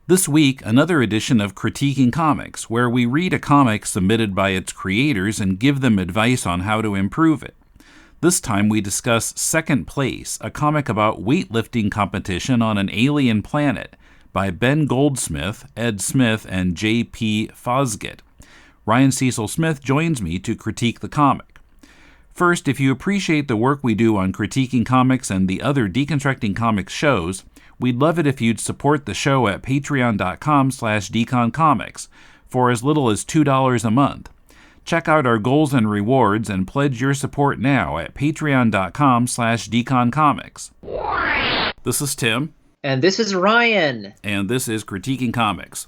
This week, another edition of Critiquing Comics, where we read a comic submitted by its creators and give them advice on how to improve it. This time we discuss Second Place, a comic about weightlifting competition on an alien planet by Ben Goldsmith, Ed Smith, and J.P. Fosgitt. Ryan Cecil Smith joins me to critique the comic. First, if you appreciate the work we do on Critiquing Comics and the other Deconstructing Comics shows, we'd love it if you'd support the show at patreon.com/deconcomics for as little as $2 a month. Check out our goals and rewards and pledge your support now at patreon.com/deconcomics. This is Tim. And this is Ryan. And this is Critiquing Comics.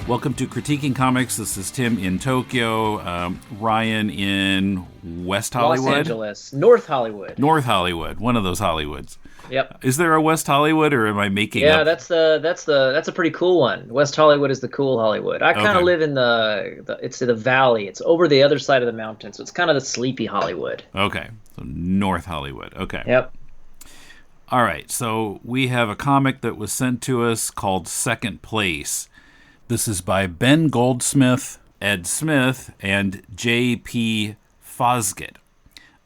Welcome to Critiquing Comics. This is Tim in Tokyo, Ryan in West Hollywood? Los Angeles. North Hollywood. North Hollywood. One of those Hollywoods. Yep. Is there a West Hollywood, or am I making up? Yeah, that's a pretty cool one. West Hollywood is the cool Hollywood. I kind of live in it's the valley. It's over the other side of the mountain, so it's kind of the sleepy Hollywood. Okay. So North Hollywood. Okay. Yep. All right. So we have a comic that was sent to us called Second Place. This is by Ben Goldsmith, Ed Smith, and J.P. Fosgitt.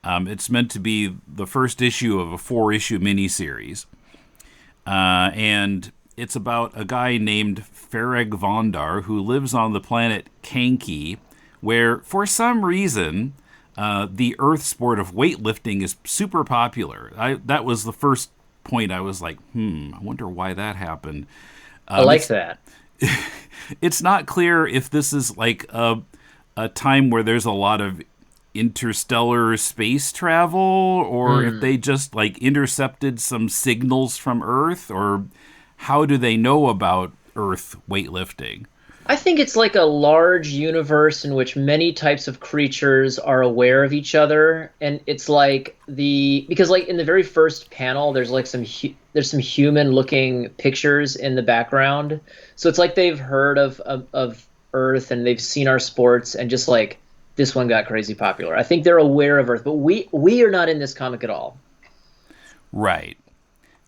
It's meant to be the first issue of a 4-issue miniseries. And it's about a guy named Farag Vondar who lives on the planet Cankee, where, for some reason, the Earth sport of weightlifting is super popular. That was the first point I was like, I wonder why that happened. I like that. It's not clear if this is like a time where there's a lot of interstellar space travel, or if they just like intercepted some signals from Earth, or how do they know about Earth weightlifting? I think it's like a large universe in which many types of creatures are aware of each other, and it's like because like in the very first panel there's like some human-looking pictures in the background, so it's like they've heard of Earth and they've seen our sports, and just like this one got crazy popular. I think they're aware of Earth, but we are not in this comic at all. Right.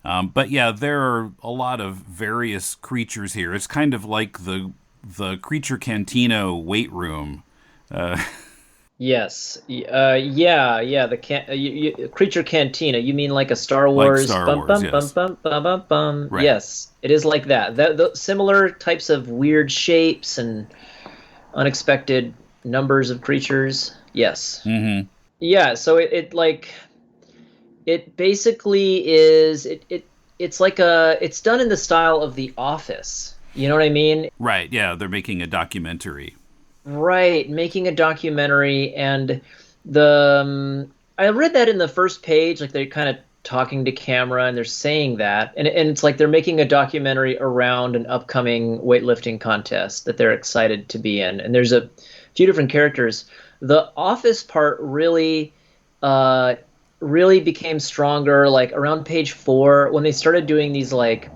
But yeah, there are a lot of various creatures here. It's kind of like the Creature Cantina weight room. Yes. The Creature Cantina. You mean like a Star Wars? Like Star Wars, yes. Bum, bum, bum, bum. Right. Yes, it is like that. The similar types of weird shapes and unexpected numbers of creatures. Yes. Mm-hmm. Yeah. So it basically is it's like it's done in the style of The Office. You know what I mean? Right, yeah, they're making a documentary. Right, making a documentary, and I read that in the first page, like they're kind of talking to camera and they're saying that, and it's like they're making a documentary around an upcoming weightlifting contest that they're excited to be in, and there's a few different characters. The Office part really became stronger, like around page 4, when they started doing these like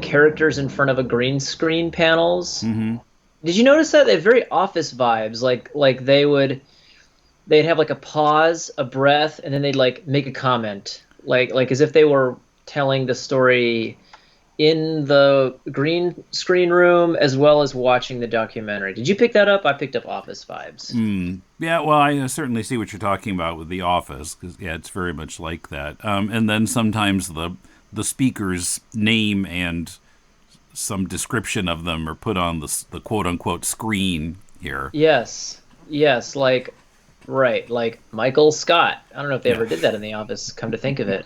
characters in front of a green screen panels. Mm-hmm. Did you notice that? They have very Office vibes. Like they'd have like a pause, a breath, and then they'd like make a comment, like as if they were telling the story in the green screen room as well as watching the documentary. Did you pick that up? I picked up Office vibes. Yeah, well, I certainly see what you're talking about with The Office, because yeah, it's very much like that. And then sometimes the speaker's name and some description of them are put on the quote-unquote screen here. Yes, like Michael Scott. I don't know if they ever did that in The Office, come to think of it.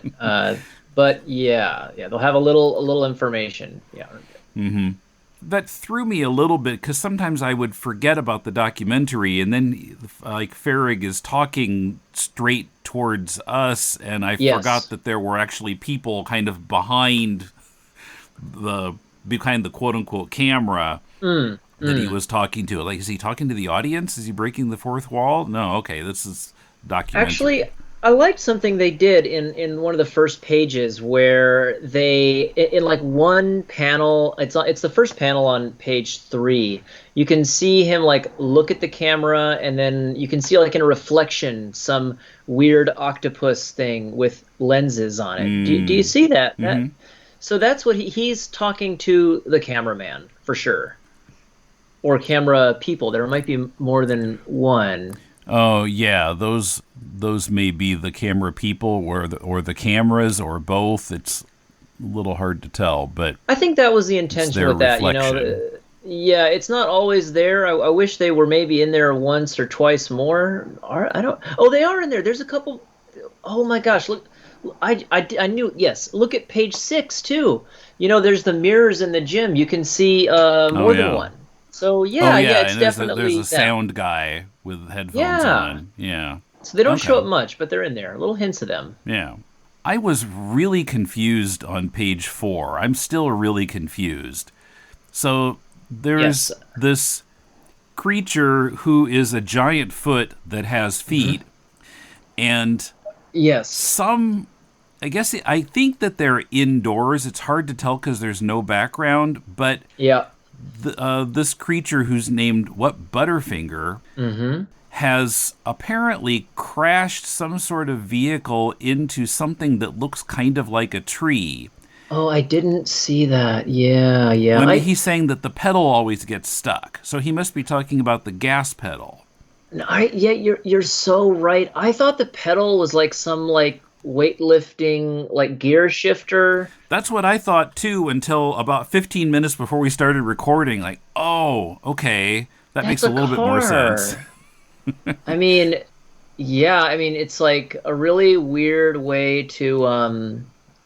But yeah, they'll have a little information. Yeah. Mm-hmm. That threw me a little bit, because sometimes I would forget about the documentary, and then like Farag is talking straight towards us, and I forgot that there were actually people kind of behind the quote-unquote camera that he was talking to. Like, is he talking to the audience? Is he breaking the fourth wall? No, okay, this is documentary. Actually, I liked something they did in one of the first pages where they in like one panel, it's the first panel on page 3. You can see him like look at the camera, and then you can see like in a reflection some weird octopus thing with lenses on it. Do you see that? Mm-hmm. So that's what he's talking to the cameraman for sure, or camera people. There might be more than one. Oh yeah, those may be the camera people or the cameras or both. It's a little hard to tell, but I think that was the it's intention their with that. reflection. Yeah, it's not always there. I wish they were maybe in there once or twice more. I don't. Oh, they are in there. There's a couple. Oh my gosh! Look, I knew. Yes, look at page 6 too. There's the mirrors in the gym. You can see Oh more than yeah. one. So Oh yeah, yeah, it's and there's definitely a them. sound guy with headphones Yeah. on. Yeah. So they don't show Okay. up much, but they're in there. Little hints of them. Yeah. I was really confused on page 4. I'm still really confused. So there's Yes. this creature who is a giant foot that has Hmm. feet, and Yes. some I think that they're indoors. It's hard to tell because there's no background, but Yeah. this creature who's named Butterfinger Hmm. has apparently crashed some sort of vehicle into something that looks kind of like a tree. Oh, I didn't see that. Yeah, yeah. I mean, he's saying that the pedal always gets stuck, so he must be talking about the gas pedal. Yeah, you're so right. I thought the pedal was like some like weightlifting like gear shifter. That's what I thought too until about 15 minutes before we started recording. Like, oh, okay, that makes That's a a little bit more sense. car. I mean, yeah, I mean it's like a really weird way to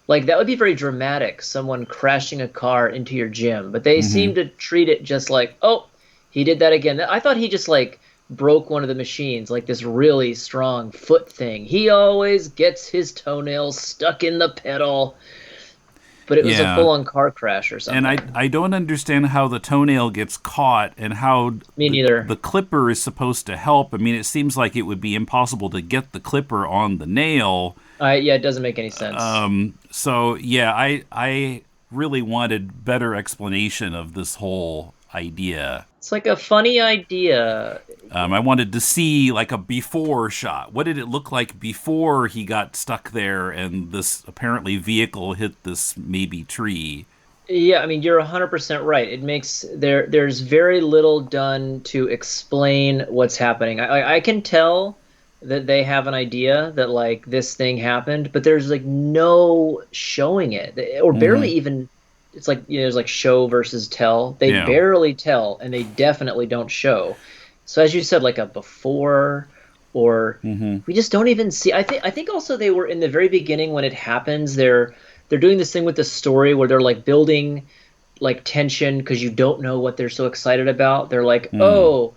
like that would be very dramatic, someone crashing a car into your gym, but they Hmm. seem to treat it just like, "Oh, he did that again." I thought he just like broke one of the machines, like this really strong foot thing. He always gets his toenails stuck in the pedal, but it was a Yeah. full-on car crash or And I, something. I don't understand how the toenail gets caught and how Me the neither. clipper is supposed to help. I mean, it seems like it would be impossible to get the clipper on the nail. Yeah, it doesn't make any sense. So yeah, I really wanted better explanation of this whole idea. It's like a funny idea. I wanted to see like a before shot. What did it look like before he got stuck there and this apparently vehicle hit this maybe tree? Yeah, I mean you're 100% right. It makes there's very little done to explain what's happening. I can tell that they have an idea that like this thing happened, but there's like no showing it or barely Hmm. even. It's like there's like show versus tell. They Yeah. barely tell, and they definitely don't show. So as you said, like a before, or Hmm. we just don't even see. I think also they were in the very beginning when it happens. They're doing this thing with the story where they're like building like tension because you don't know what they're so excited about. They're like, oh,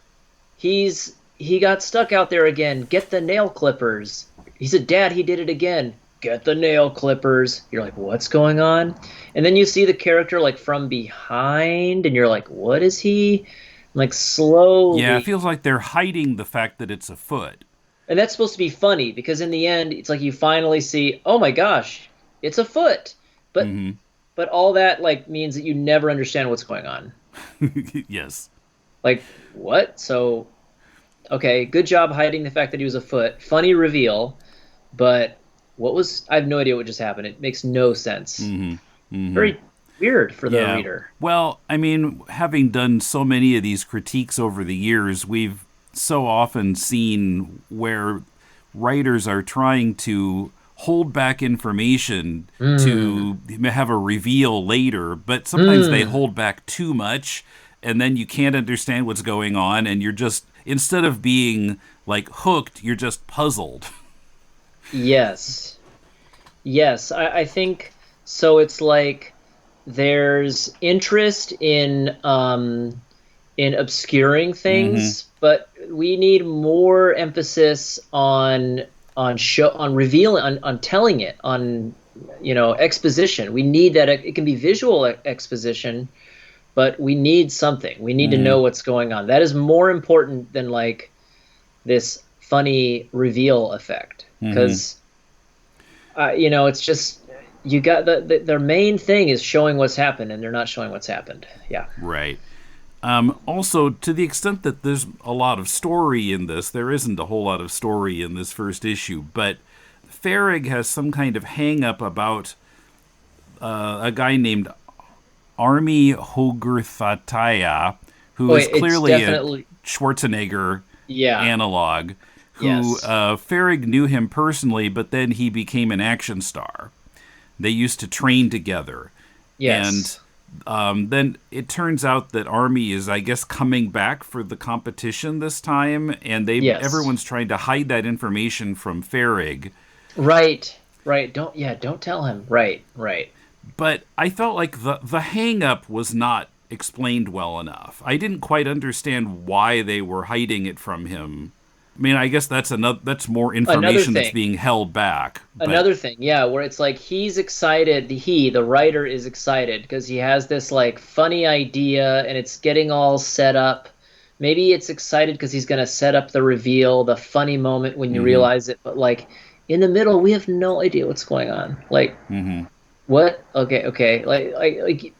he got stuck out there again. Get the nail clippers. He said, Dad, he did it again. Get the nail clippers. You're like, what's going on? And then you see the character like from behind, and you're like, what is he? Like Yeah, it slowly. feels like they're hiding the fact that it's a foot. And that's supposed to be funny because in the end, it's like you finally see, oh my gosh, it's a foot. But Hmm. but all that like means that you never understand what's going on. Yes. Like what? So okay, good job hiding the fact that he was a foot. Funny reveal, but I have no idea what just happened. It makes no sense. Hmm. Hmm. Very weird for the Yeah. reader. Well, I mean, having done so many of these critiques over the years, we've so often seen where writers are trying to hold back information Mm. to have a reveal later, but sometimes they Mm. hold back too much, and then you can't understand what's going on, and you're just, instead of being like hooked, you're just puzzled. Yes. Yes, I think so. It's like there's interest in obscuring Hmm. things, but we need more emphasis on revealing on telling it on exposition. We need that. It can be visual exposition, but we need something. We need to Hmm. know what's going on. That is more important than like this funny reveal effect because it's just you got their main thing is showing what's happened, and they're not showing what's happened. Yeah. Right. Also, to the extent that there's a lot of story in this, there isn't a whole lot of story in this first issue, but Farrig has some kind of hang-up about a guy named Army Hogarthataya, who is clearly a Schwarzenegger analog, who Farrig knew him personally, but then he became an action star. They used to train together. Yes. And then it turns out that Army is, I guess, coming back for the competition this time, and everyone's trying to hide that information from Farrig. Right. Don't tell him. Right. But I felt like the hang-up was not explained well enough. I didn't quite understand why they were hiding it from him. I mean, I guess that's more information that's being held back. Another thing, where it's like he's excited, the writer is excited because he has this like funny idea and it's getting all set up. Maybe it's excited because he's going to set up the reveal, the funny moment when you realize it, but like in the middle we have no idea what's going on. Like what? Okay. Like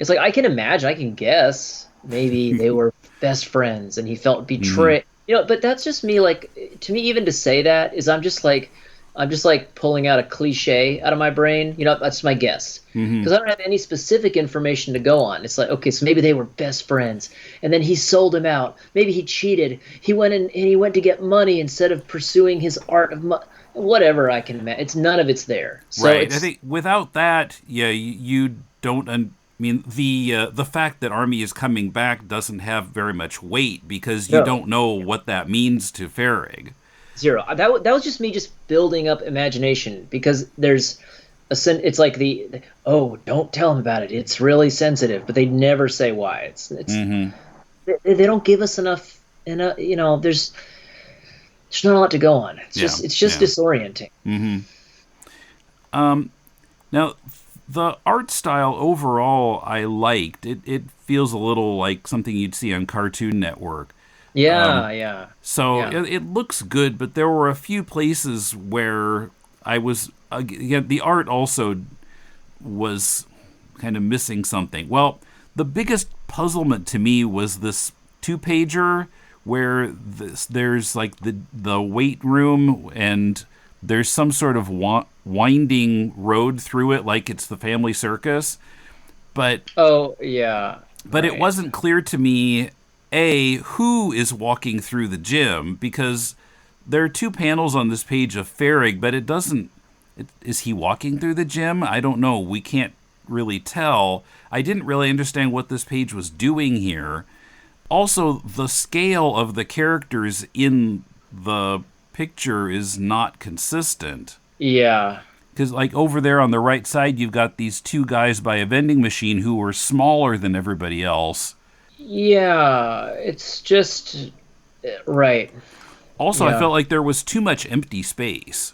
it's like I can imagine, I can guess maybe they were best friends and he felt betrayed. But that's just me. Like, to me, even to say that is I'm just like pulling out a cliche out of my brain. That's my guess because I don't have any specific information to go on. It's like, okay, so maybe they were best friends, and then he sold him out. Maybe he cheated. He went to get money instead of pursuing his art of whatever I can imagine. It's none of it's there. So right. I think without that, you don't. I mean, the fact that Army is coming back doesn't have very much weight because you don't know what that means to Farrig. Zero. That was just me just building up imagination because there's it's like don't tell him about it. It's really sensitive, but they never say why. It's they don't give us enough. There's not a lot to go on. It's just disorienting. Now. The art style overall I liked. It feels a little like something you'd see on Cartoon Network. So it looks good, but there were a few places where I was... the art also was kind of missing something. Well, the biggest puzzlement to me was this 2-pager where there's like the weight room and... there's some sort of winding road through it, like it's the family circus. But it wasn't clear to me, who is walking through the gym, because there are 2 panels on this page of Farrig, but it doesn't... is he walking through the gym? I don't know. We can't really tell. I didn't really understand what this page was doing here. Also, the scale of the characters in the picture is not consistent. Yeah. Because like over there on the right side, you've got these 2 guys by a vending machine who were smaller than everybody else. Yeah, it's just... right. Also, I felt like there was too much empty space.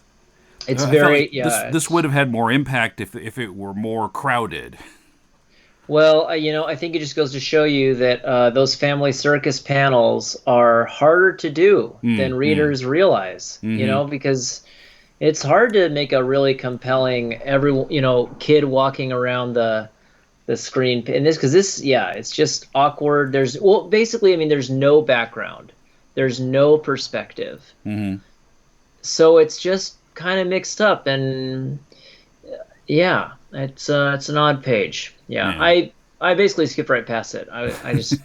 It's very... This would have had more impact if it were more crowded. Well, I think it just goes to show you that those family circus panels are harder to do than readers realize, because it's hard to make a really compelling kid walking around the screen. And it's just awkward. There's no background. There's no perspective. So it's just kind of mixed up and it's an odd page. I basically skipped right past it. I just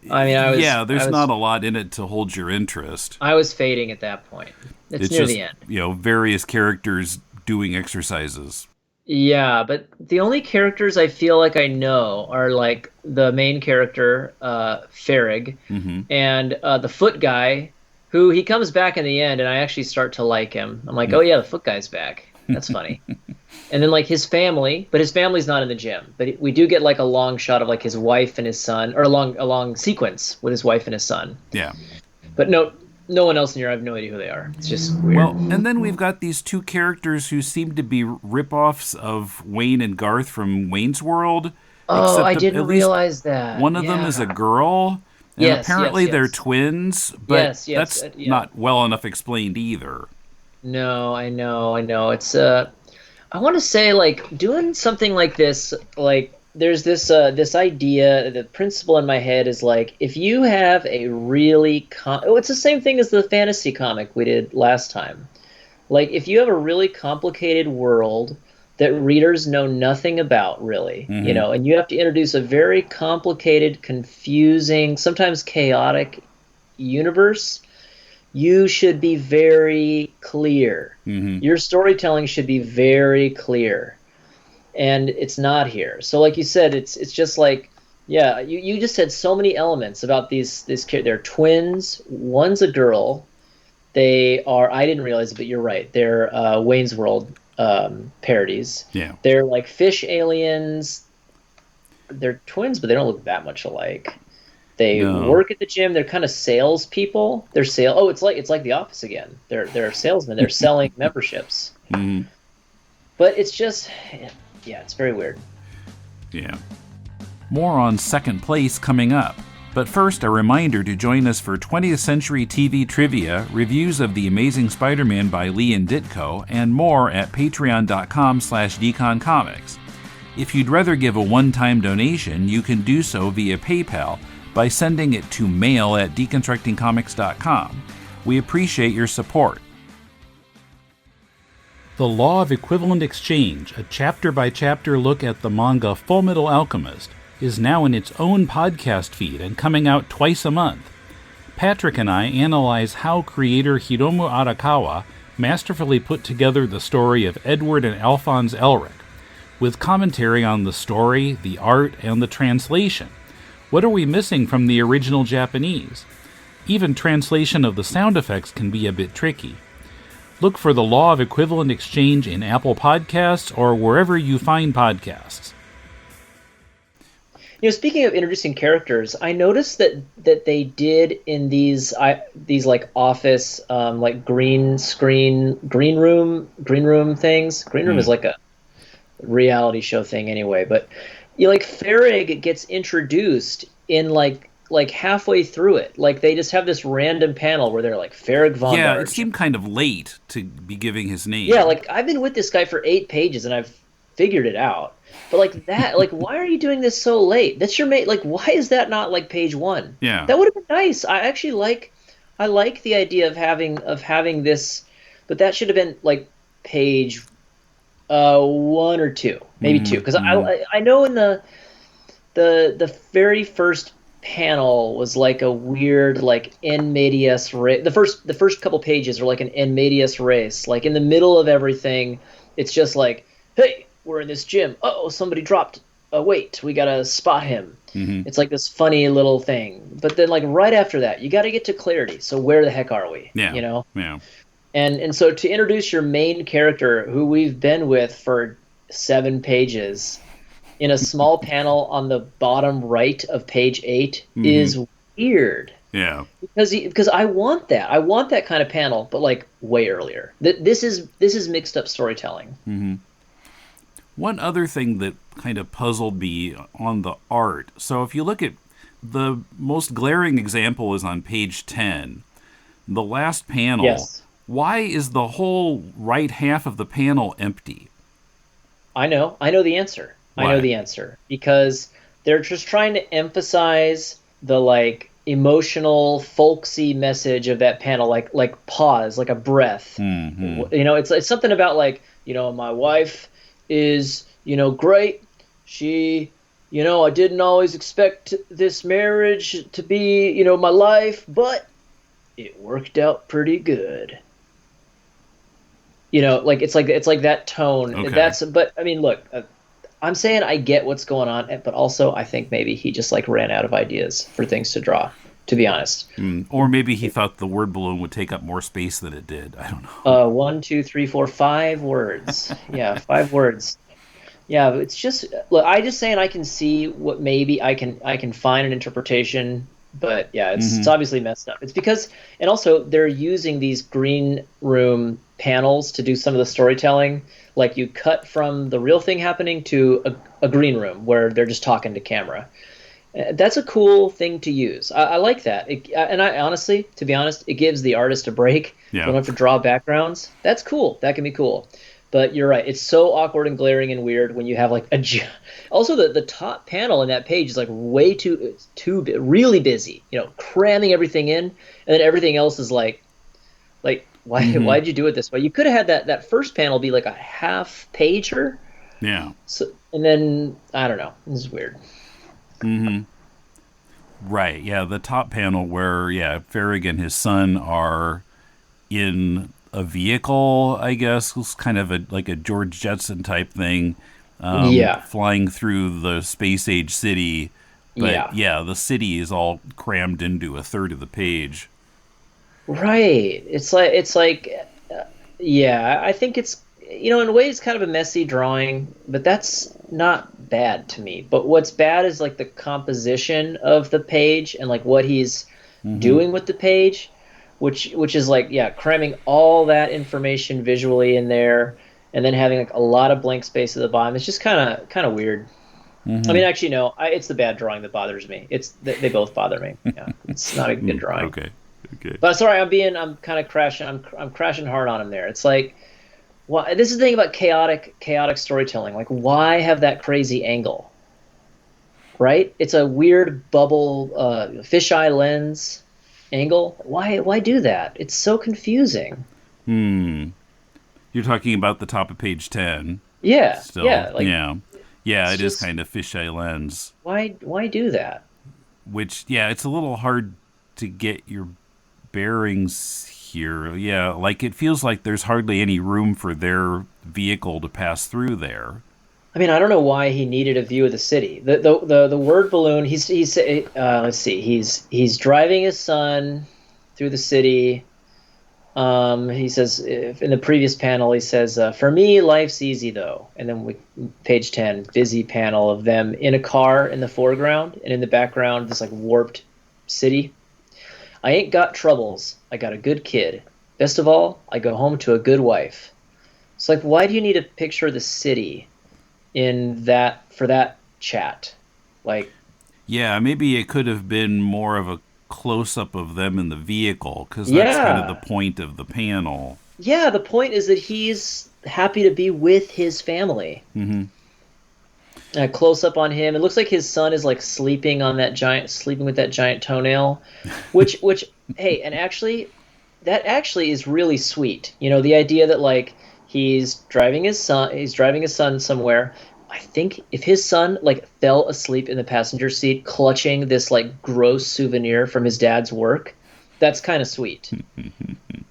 there's not a lot in it to hold your interest. I was fading at that point. It's near just, the end. Various characters doing exercises. Yeah, but the only characters I feel like I know are like the main character, Farrig, and the foot guy, who he comes back in the end, and I actually start to like him. I'm like, oh yeah, the foot guy's back. That's funny. And then like his family, but his family's not in the gym. But we do get like a long shot of like his wife and his son, or a long sequence with his wife and his son. Yeah. But no one else in here. I have no idea who they are. It's just weird. Well, and then we've got these 2 characters who seem to be rip-offs of Wayne and Garth from Wayne's World. Oh, I didn't realize that. One of them is a girl, And Yes, apparently yes, they're yes. twins, but Yes, yes, that's yeah. not well enough explained either. No, I know. It's I want to say like doing something like this, like there's this idea, the principle in my head is like if you have a really oh, it's the same thing as the fantasy comic we did last time. Like if you have a really complicated world that readers know nothing about really, you Hmm. know, and you have to introduce a very complicated, confusing, sometimes chaotic universe, you should be very clear. Hmm. Your storytelling should be very clear, and it's not here. So, like you said, it's just like, yeah, you just said so many elements about these kids. They're twins. One's a girl. They are. I didn't realize it, but you're right. They're Wayne's World parodies. Yeah. They're like fish aliens. They're twins, but they don't look that much alike. They No. work at the gym. They're kind of salespeople. They're sale. Oh, it's like The Office again. They're salesmen. They're selling memberships. Hmm. But it's just, yeah, it's very weird. Yeah. More on Second Place coming up. But first, a reminder to join us for 20th Century TV Trivia, reviews of The Amazing Spider-Man by Lee and Ditko, and more at patreon.com/deconcomics. If you'd rather give a one-time donation, you can do so via PayPal by sending it to mail@deconstructingcomics.com. We appreciate your support. The Law of Equivalent Exchange, a chapter-by-chapter look at the manga Fullmetal Alchemist, is now in its own podcast feed and coming out twice a month. Patrick and I analyze how creator Hiromu Arakawa masterfully put together the story of Edward and Alphonse Elric, with commentary on the story, the art, and the translation. What are we missing from the original Japanese? Even translation of the sound effects can be a bit tricky. Look for The Law of Equivalent Exchange in Apple Podcasts or wherever you find podcasts. You know, speaking of introducing characters, I noticed that they did in these like office like green room things. Green room is like a reality show thing anyway, but you like Farrig gets introduced in like halfway through it. Like they just have this random panel where they're like Farrig Von Yeah, it Darch. seemed kind of late to be giving his name. Yeah, like I've been with this guy for 8 pages and I've figured it out. But like that, like why are you doing this so late? That's your mate. Like why is that not like page one? Yeah. That would have been nice. I like the idea of having this, but that should have been like page one or two, maybe two, because I know in the very first panel was like a weird like en medias race. The first couple pages are like an en medias race. Like in the middle of everything, it's just like, hey, we're in this gym. Oh, somebody dropped a weight. We gotta spot him. Mm-hmm. It's like this funny little thing. But then like right after that, you got to get to clarity. So where the heck are we? Yeah. You know. Yeah. And so to introduce your main character, who we've been with for 7 pages, in a small panel on the bottom right of page 8 is weird. Yeah. Because I want that. I want that kind of panel, but like way earlier. This is mixed up storytelling. Mm-hmm. One other thing that kind of puzzled me on the art. So if you look at the most glaring example is on page 10. The last panel. Yes. Why is the whole right half of the panel empty? I know the answer. Why? I know the answer. Because they're just trying to emphasize the like emotional, folksy message of that panel, like pause, like a breath. Mm-hmm. You know, it's something about like, you know, my wife is, you know, great. She, you know, I didn't always expect this marriage to be, you know, my life, but it worked out pretty good. You know, like it's like that tone. Okay. But I mean, look, I'm saying I get what's going on, but also I think maybe he just like ran out of ideas for things to draw, to be honest. Or maybe he thought the word balloon would take up more space than it did. I don't know. 1, 2, 3, 4, 5 words. Yeah, 5 words. Yeah, it's just look. I just saying I can see what maybe I can find an interpretation, but yeah, it's obviously messed up. It's because, and also they're using these green room panels to do some of the storytelling. Like you cut from the real thing happening to a green room where they're just talking to camera. That's a cool thing to use. I like that. And I honestly, to be honest, it gives the artist a break. You Yeah. don't have to draw backgrounds. That's cool. That can be cool. But you're right. It's so awkward and glaring and weird when you have like also the top panel in that page is like way really busy. Cramming everything in, and then everything else is like Hmm. why'd you do it this way? You could have had that first panel be like a half pager. Yeah. So and then I don't know. This is weird. Hmm. Right. Yeah. The top panel where, yeah, Farrig and his son are in a vehicle, I guess, was kind of like a George Jetson type thing, Yeah. flying through the space age city. But Yeah. yeah, the city is all crammed into a third of the page. Right. It's like yeah, I think it's in a way it's kind of a messy drawing, but that's not bad to me. But what's bad is like the composition of the page and like what he's Hmm. doing with the page, which is like yeah, cramming all that information visually in there and then having like a lot of blank space at the bottom. It's just kind of weird. I Hmm. mean, actually, no, it's the bad drawing that bothers me. They both bother me. Yeah, it's not a good drawing. Okay. Okay. But sorry, I'm kind of crashing. I'm crashing hard on him there. It's like, why? This is the thing about chaotic storytelling. Like, why have that crazy angle? Right? It's a weird bubble, fisheye lens angle. Why do that? It's so confusing. Hmm. You're talking about the top of page 10 Yeah, still. yeah. Like, Yeah. Yeah, it's it is just kind of fisheye lens, why do that? which, yeah, it's a little hard to get your bearings here. Yeah, like it feels like there's hardly any room for their vehicle to pass through there. I mean, I don't know why he needed a view of the city. The word balloon. He's let's see. He's driving his son through the city. He says in the previous panel, he says, "For me, life's easy though." And then page 10, busy panel of them in a car in the foreground, and in the background, this like warped city. I ain't got troubles. I got a good kid. Best of all, I go home to a good wife. It's like, why do you need to picture the city in that for that chat? Like, Yeah, maybe it could have been more of a close up of them in the vehicle, because that's kind of the yeah, point of the panel. yeah. The point is that he's happy to be with his family. Hmm. A close up on him. It looks like his son is like sleeping with that giant toenail, which hey, and actually, that actually is really sweet. The idea that like he's driving his son somewhere. I think if his son like fell asleep in the passenger seat, clutching this like gross souvenir from his dad's work, that's kind of sweet.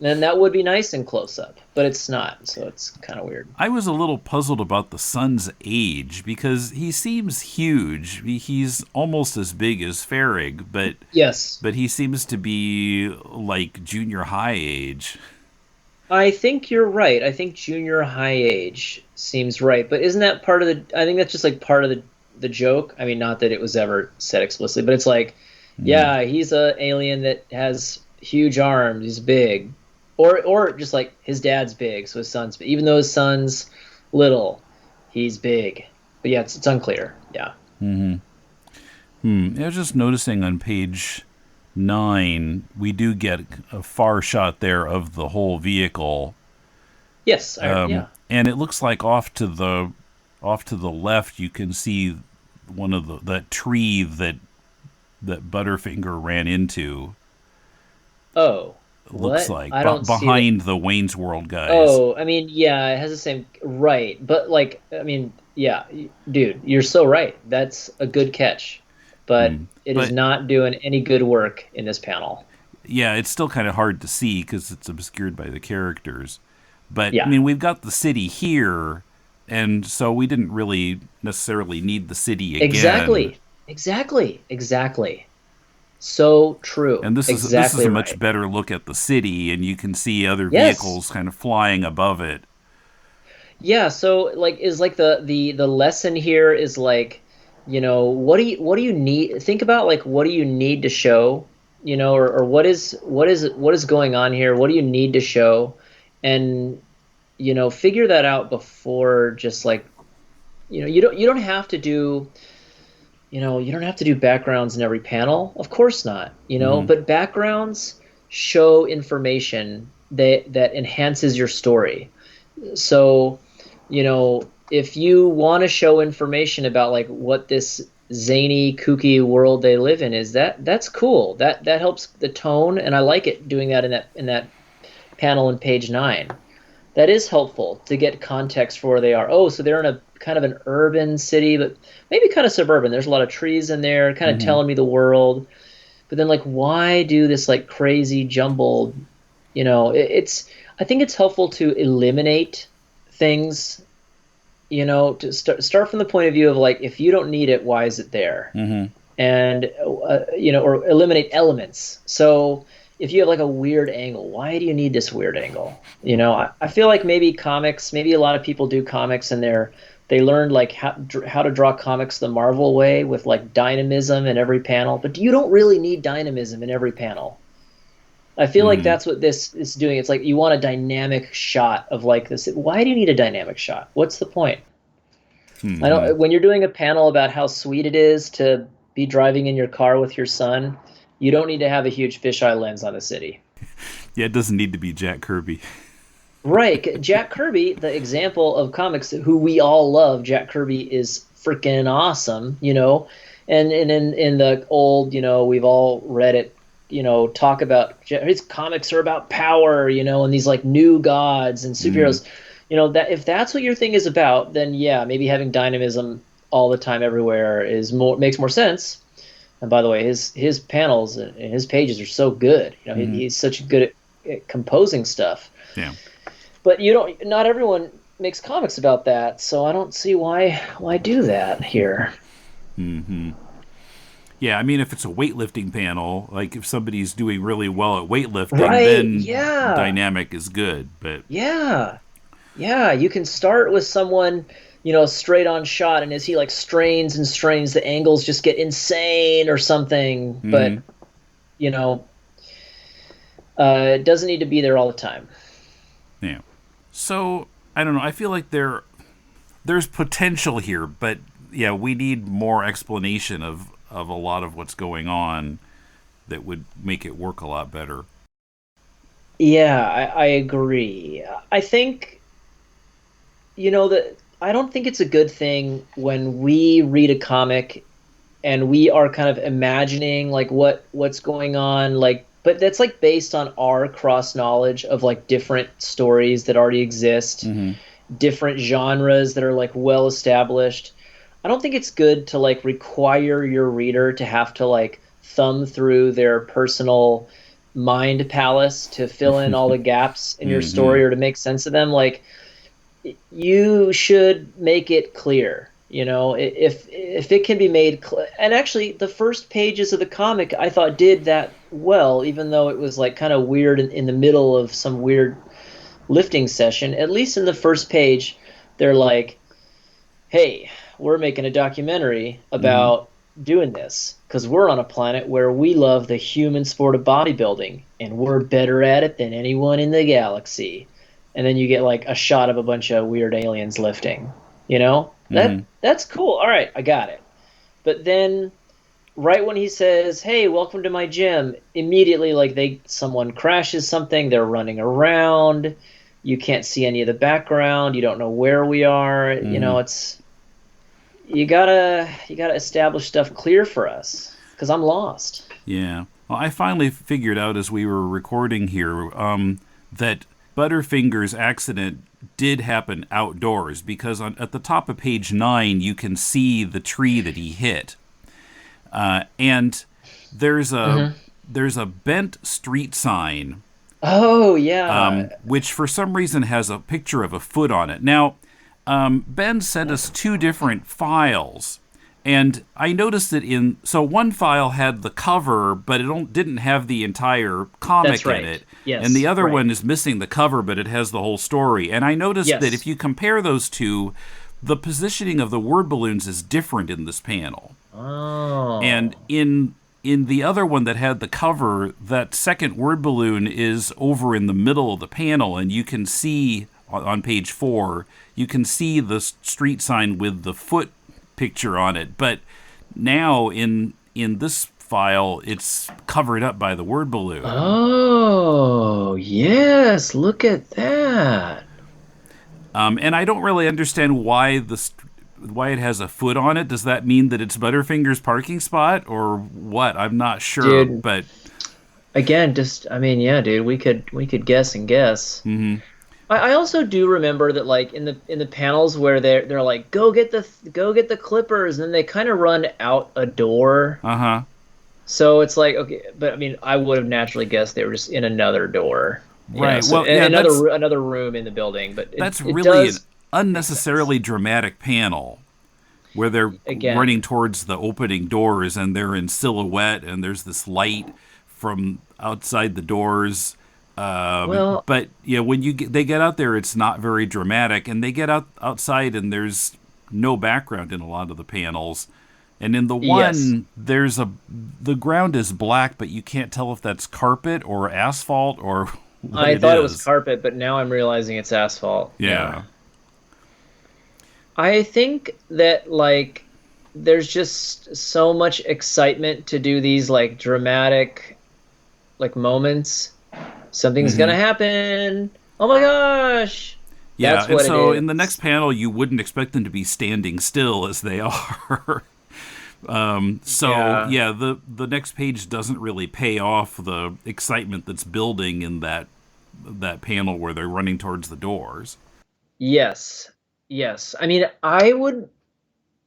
And that would be nice in close up, but it's not, so it's kind of weird. I was a little puzzled about the son's age because he seems huge. He's almost as big as Farrig, but Yes. he seems to be like junior high age. I think you're right. I think junior high age seems right, but isn't that part of the? I think that's just like part of the joke. I mean, not that it was ever said explicitly, but it's like, Mm. yeah, he's a alien that has huge arms. He's big, or just like his dad's big, so his son's big. Even though his son's little, he's big. But yeah, it's unclear. Yeah. Hmm. I was just noticing on page 9, we do get a far shot there of the whole vehicle, Yes. Yeah. and it looks like off to the left you can see one of that tree that Butterfinger ran into. Oh, Looks what? like I don't see that. behind the Wayne's World guys. Oh, I mean, yeah, it has the same right, but like, I mean, yeah, dude, you're so right. That's a good catch, but Mm. it is But not doing any good work in this panel. yeah, it's still kind of hard to see because it's obscured by the characters. But I Yeah, mean, we've got the city here, and so we didn't really necessarily need the city again. exactly. So true. And this is Exactly a much right. better look at the city, and you can see other Yes. vehicles kind of flying above it. Yeah, so like is like the lesson here is like, what do you need think about like what do you need to show, or what is going on here? What do you need to show? And figure that out before just like you don't have to do you don't have to do backgrounds in every panel. Of course not, Mm-hmm. but backgrounds show information that enhances your story. So, if you want to show information about like what this zany, kooky world they live in is, that's cool. That helps the tone, and I like it doing that in that panel in page 9. That is helpful to get context for where they are. Oh, so they're in a kind of an urban city, but maybe kind of suburban. There's a lot of trees in there, kind of Mm-hmm. telling me the world. But then, like, why do this like crazy jumbled? It's. I think it's helpful to eliminate things. To start from the point of view of like, if you don't need it, why is it there? Mm-hmm. And or eliminate elements. So if you have like a weird angle, why do you need this weird angle? I feel like maybe a lot of people do comics and they learned like how to draw comics the Marvel way with like dynamism in every panel, but you don't really need dynamism in every panel. I feel like Mm-hmm. that's what this is doing. It's like you want a dynamic shot of like this. Why do you need a dynamic shot? What's the point? I Mm-hmm. don't. When you're doing a panel about how sweet it is to be driving in your car with your son, you don't need to have a huge fisheye lens on the city. Yeah, it doesn't need to be Jack Kirby. Right. Jack Kirby, the example of comics who we all love, Jack Kirby is freaking awesome. And in the old, we've all read it, talk about his comics are about power, and these like new gods and Mm-hmm. superheroes. That if that's what your thing is about, then yeah, maybe having dynamism all the time everywhere makes more sense. And by the way, his panels and his pages are so good. Mm-hmm. He's such good at composing stuff. Yeah. But not everyone makes comics about that, so I don't see why do that here. Mm-hmm. Yeah, I mean, if it's a weightlifting panel, like if somebody's doing really well at weightlifting, Right, then yeah. dynamic is good. But Yeah. Yeah, you can start with someone, straight on shot, and as he like strains and strains, the angles just get insane or something. But, mm-hmm. you know, it doesn't need to be there all the time. Yeah. So I don't know. I feel like there's potential here, but yeah, we need more explanation of a lot of what's going on that would make it work a lot better. Yeah, I agree. I think, that I don't think it's a good thing when we read a comic and we are kind of imagining like what's going on, like, but that's like based on our cross knowledge of like different stories that already exist, Mm-hmm. different genres that are like well established. I don't think it's good to like require your reader to have to like thumb through their personal mind palace to fill in all the gaps in your Mm-hmm. story or to make sense of them. Like, you should make it clear. If it can be made clear. And actually, the first pages of the comic I thought did that well, even though it was like kind of weird in the middle of some weird lifting session. At least in the first page, they're like, "Hey, we're making a documentary Mm-hmm. about doing this because we're on a planet where we love the human sport of bodybuilding and we're better at it than anyone in the galaxy." And then you get like a shot of a bunch of weird aliens lifting. Mm-hmm. That's cool. All right, I got it. But then right when he says, "Hey, welcome to my gym," immediately like someone crashes something, they're running around. You can't see any of the background, you don't know where we are. Mm-hmm. It's you gotta establish stuff clear for us because I'm lost. Yeah. Well, I finally figured out as we were recording here that Butterfinger's accident did happen outdoors because at the top of page 9 you can see the tree that he hit, and there's a Hmm. there's a bent street sign, Oh yeah. which for some reason has a picture of a foot on it. Now, Ben sent us two different files, and I noticed that so one file had the cover, but it didn't have the entire That's comic in right. it, and the Yes, other right. one is missing the cover, but it has the whole story. And I noticed that if Yes. you compare those two, the positioning of the word balloons is different in this panel. And Oh. in the other one that had the cover, that second word balloon is over in the middle of the panel, and you can see on page 4, you can see the street sign with the foot picture on it. But Now in this file, it's covered up by the word balloon. Oh, yes, look at that. And I don't really understand why why it has a foot on it. Does that mean that it's Butterfinger's parking spot or what? I'm not sure, Dude, but again, just I mean, yeah, dude, we could guess and guess. mhm. I also do remember that like in the panels where they're like go get the clippers, and then they kind of run out a door. Uh-huh. So it's like, okay, but I mean, I would have naturally guessed they were just in another door, Right. so Well, yeah, another room in the building. But that's it really an does make sense. unnecessarily dramatic panel where they're Again, running towards the opening doors and they're in silhouette and there's this light from outside the doors. well, But yeah, when they get out there, it's not very dramatic, and they get outside and there's no background in a lot of the panels. And in the yes, one, the ground is black, but you can't tell if that's carpet or asphalt or what I it thought it was is. carpet, but now I'm realizing it's asphalt. Yeah. Yeah. I think that like there's just so much excitement to do these like dramatic like moments. Something's Hmm. gonna happen. Oh my gosh. Yeah, That's and what it so in the next is. panel, you wouldn't expect them to be standing still as they are. So Yeah. yeah, the next page doesn't really pay off the excitement that's building in that panel where they're running towards the doors. Yes. Yes. I mean,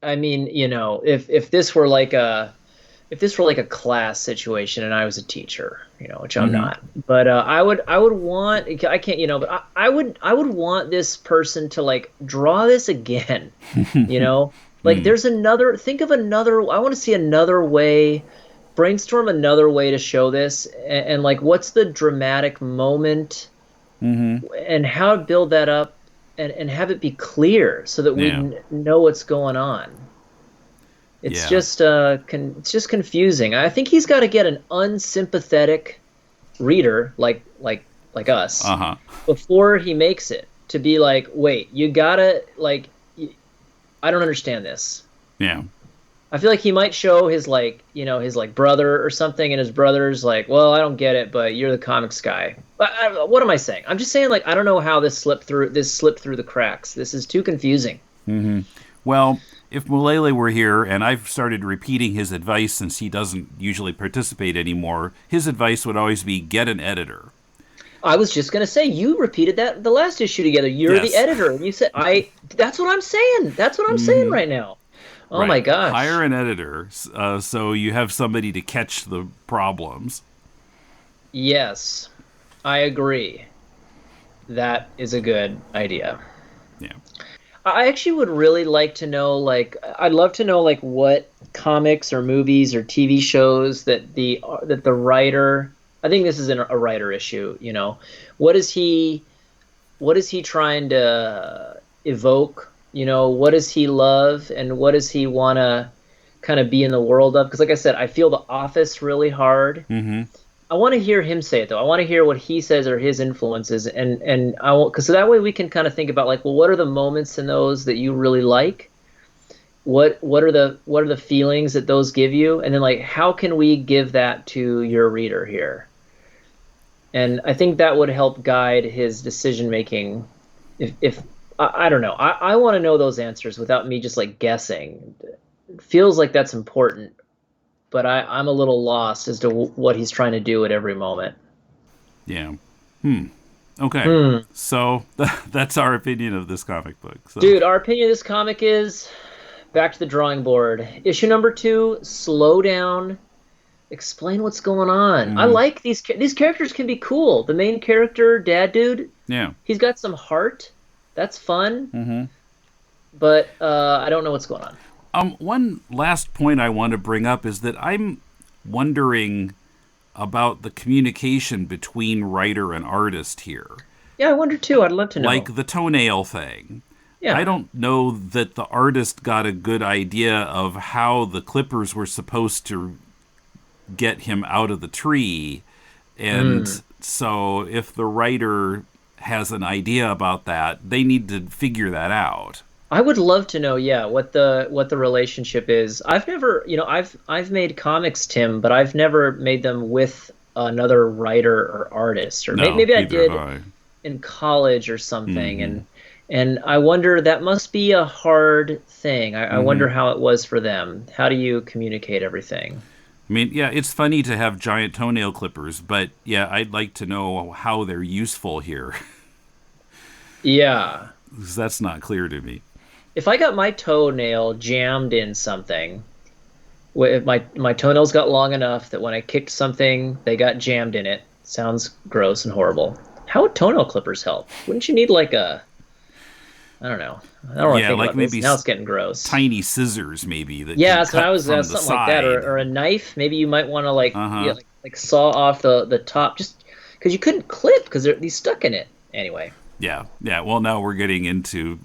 if this were like a class situation and I was a teacher, which I'm Hmm. not, but I would want I can't, but I would want this person to like draw this again, you know? Like Mm. think of another I want to see another way, brainstorm another way to show this and like what's the dramatic moment Hmm. and how to build that up and have it be clear so that we Yeah. know what's going on. It's Yeah. just it's just confusing. I think he's got to get an unsympathetic reader like us Uh-huh. before he makes it to be like, wait, you gotta like, I don't understand this. Yeah. I feel like he might show his like, his like brother or something, and his brother's like, well, I don't get it, but you're the comics guy. What am I saying? I'm just saying like I don't know how this slipped through the cracks. This is too confusing. Hmm. Well, if Mulele were here, and I've started repeating his advice since he doesn't usually participate anymore, his advice would always be get an editor. I was just gonna say you repeated that the last issue together. You're the Yes. editor, and you said I. That's what I'm saying. That's what I'm saying Hmm. right now. Oh my Right. Hire gosh. an editor so you have somebody to catch the problems. Yes, I agree. That is a good idea. Yeah. I actually would really like to know, like, I'd love to know, like, what comics or movies or TV shows that the writer. I think this is a writer issue. What is he? What is he trying to evoke? What does he love, and what does he want to kind of be in the world of? Because, like I said, I feel The Office really hard. Hmm. I want to hear him say it though. I want to hear what he says are his influences, and I want because so that way we can kind of think about like, well, what are the moments in those that you really like? What are the feelings that those give you, and then like how can we give that to your reader here? And I think that would help guide his decision making. If I don't know, I want to know those answers without me just like guessing. It feels like that's important, but I'm a little lost as to what he's trying to do at every moment. Yeah. Hmm. Okay. Hmm. So that's our opinion of this comic book. So. Dude, our opinion of this comic is back to the drawing board. Issue number 2, slow down, explain what's going on. I Hmm. like these characters can be cool. The main character, dad dude, Yeah. he's got some heart. That's fun, Hmm. but I don't know what's going on. One last point I want to bring up is that I'm wondering about the communication between writer and artist here. Yeah, I wonder too. I'd love to know. Like the toenail thing. I Yeah. don't know that the artist got a good idea of how the clippers were supposed to get him out of the tree. And Mm. so if the writer has an idea about that, they need to figure that out. I would love to know, yeah, what the relationship is. I've never, I've made comics, Tim, but I've never made them with another writer or artist, or No, maybe I neither have did I. in college or something, Mm-hmm. and I wonder that must be a hard thing. I Mm-hmm. wonder how it was for them. How do you communicate everything? I mean, yeah, it's funny to have giant toenail clippers, but yeah, I'd like to know how they're useful here. Yeah. 'Cause that's not clear to me. If I got my toenail jammed in something, if my toenails got long enough that when I kicked something, they got jammed in it. Sounds gross and horrible. How would toenail clippers help? Wouldn't you need like a, I don't know. I don't want to Yeah, think like about this. maybe Now it's getting gross. tiny scissors, maybe that Yeah, can that's what I cut was. from the Something like that, side. or a knife. Maybe you might want to like, Uh yeah, huh. like saw off the top, just because you couldn't clip because these stuck in it. Anyway, Yeah, yeah. Well, now we're getting into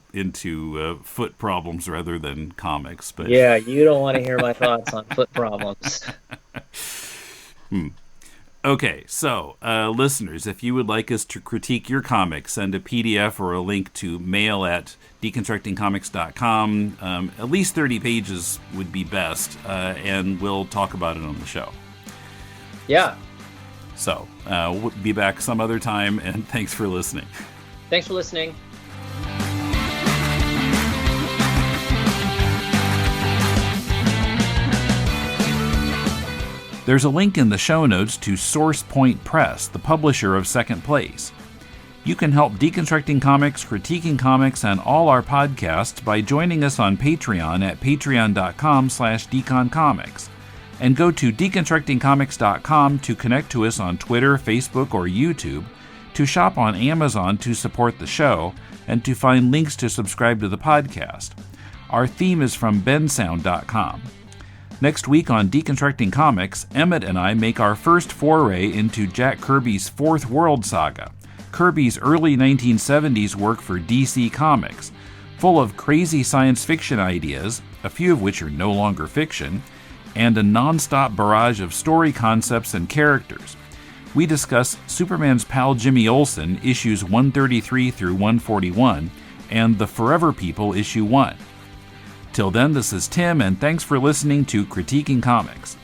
foot problems rather than comics, but yeah, you don't want to hear my thoughts on foot problems. okay. So, listeners, if you would like us to critique your comics, send a PDF or a link to mail at deconstructingcomics.com. At least 30 pages would be best, and we'll talk about it on the show. Yeah, So, we'll be back some other time, and thanks for listening. thanks for listening. There's a link in the show notes to Source Point Press, the publisher of Second Place. You can help Deconstructing Comics, Critiquing Comics, and all our podcasts by joining us on Patreon at patreon.com/deconcomics. And go to deconstructingcomics.com to connect to us on Twitter, Facebook, or YouTube, to shop on Amazon to support the show, and to find links to subscribe to the podcast. Our theme is from bensound.com. Next week on Deconstructing Comics, Emmett and I make our first foray into Jack Kirby's Fourth World Saga, Kirby's early 1970s work for DC Comics, full of crazy science fiction ideas, a few of which are no longer fiction, and a non-stop barrage of story concepts and characters. We discuss Superman's pal Jimmy Olsen, issues 133 through 141, and The Forever People, issue 1. Till then, this is Tim, and thanks for listening to Critiquing Comics.